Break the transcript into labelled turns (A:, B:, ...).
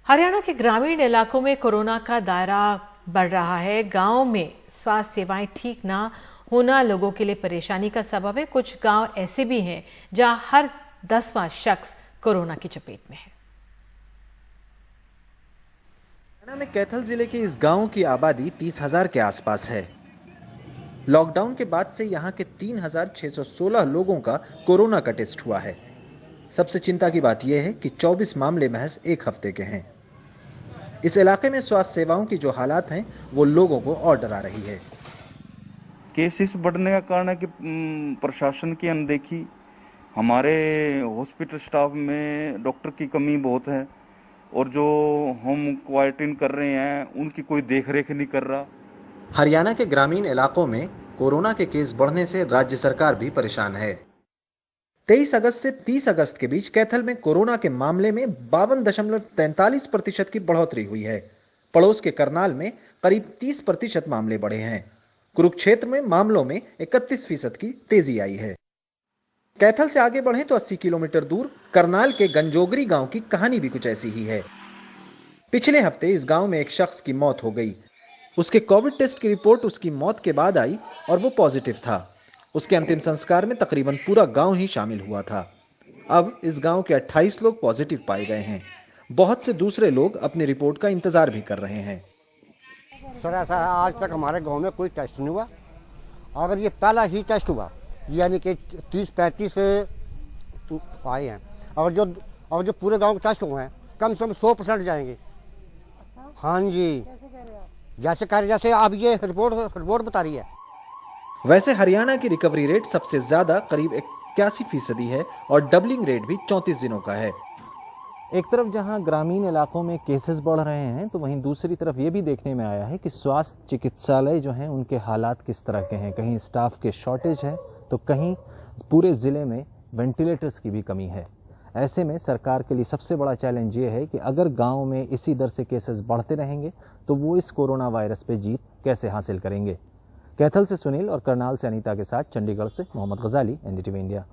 A: हरियाणा के ग्रामीण इलाकों में कोरोना का दायरा बढ़ रहा है। गांव में स्वास्थ्य सेवाएं ठीक ना होना लोगों के लिए परेशानी का सबब है। कुछ गांव ऐसे भी हैं जहां हर 10वां शख्स कोरोना की चपेट में है।
B: हरियाणा में कैथल जिले के इस गांव की आबादी 30,000 के आसपास है। लॉकडाउन के बाद से यहां के 3,616 लोगों का कोरोना का टेस्ट हुआ है। सबसे चिंता की बात यह है कि 24 मामले महज एक हफ्ते के हैं। इस इलाके में स्वास्थ्य सेवाओं की जो हालात हैं वो लोगों को और डरा रही है।
C: केसेस बढ़ने का कारण है कि प्रशासन की अनदेखी, हमारे हॉस्पिटल स्टाफ में डॉक्टर की कमी बहुत है और जो होम क्वारंटाइन कर रहे हैं उनकी कोई देखरेख नहीं कर रहा।
B: हरियाणा के ग्रामीण इलाकों में कोरोना के केस बढ़ने से राज्य सरकार भी परेशान है। 23 अगस्त से 30 अगस्त के बीच कैथल में कोरोना के मामले में 52.43% की बढ़ोतरी हुई है। पड़ोस के करनाल में करीब 30% मामले बढ़े हैं। कुरुक्षेत्र में मामलों में 31% की तेजी आई है। कैथल से आगे बढ़े तो 80 किलोमीटर दूर करनाल के गंजोगरी गांव की कहानी भी कुछ ऐसी ही है। पिछले हफ्ते इस गांव में एक शख्स की मौत हो गई। उसके कोविड टेस्ट की रिपोर्ट उसकी मौत के बाद आई और वो पॉजिटिव था। उसके अंतिम संस्कार में तकरीबन पूरा गांव ही शामिल हुआ था। अब इस गांव के 28 लोग पॉजिटिव पाए गए हैं। बहुत से दूसरे लोग अपनी रिपोर्ट का इंतजार भी कर रहे हैं।
D: सर ऐसा है, आज तक हमारे गांव में कोई टेस्ट नहीं हुआ। अगर ये पहला ही टेस्ट हुआ यानी कि 30-35 आए हैं और जो पूरे गांव के टेस्ट हुए हैं कम से कम 100% जाएंगे। हाँ जी, जैसे अब ये रिपोर्ट बता रही है।
B: वैसे हरियाणा की रिकवरी रेट सबसे ज्यादा करीब 81% है और डबलिंग रेट भी 34 दिनों का है।
E: एक तरफ जहां ग्रामीण इलाकों में केसेस बढ़ रहे हैं तो वहीं दूसरी तरफ ये भी देखने में आया है कि स्वास्थ्य चिकित्सालय जो हैं उनके हालात किस तरह के हैं। कहीं स्टाफ के शॉर्टेज है तो कहीं पूरे ज़िले में वेंटिलेटर्स की भी कमी है। ऐसे में सरकार के लिए सबसे बड़ा चैलेंज ये है कि अगर गांव में इसी दर से केसेस बढ़ते रहेंगे तो वो इस कोरोना वायरस पे जीत कैसे हासिल करेंगे। कैथल से सुनील और करनाल से अनीता के साथ चंडीगढ़ से मोहम्मद गजाली, एनडीटीवी इंडिया।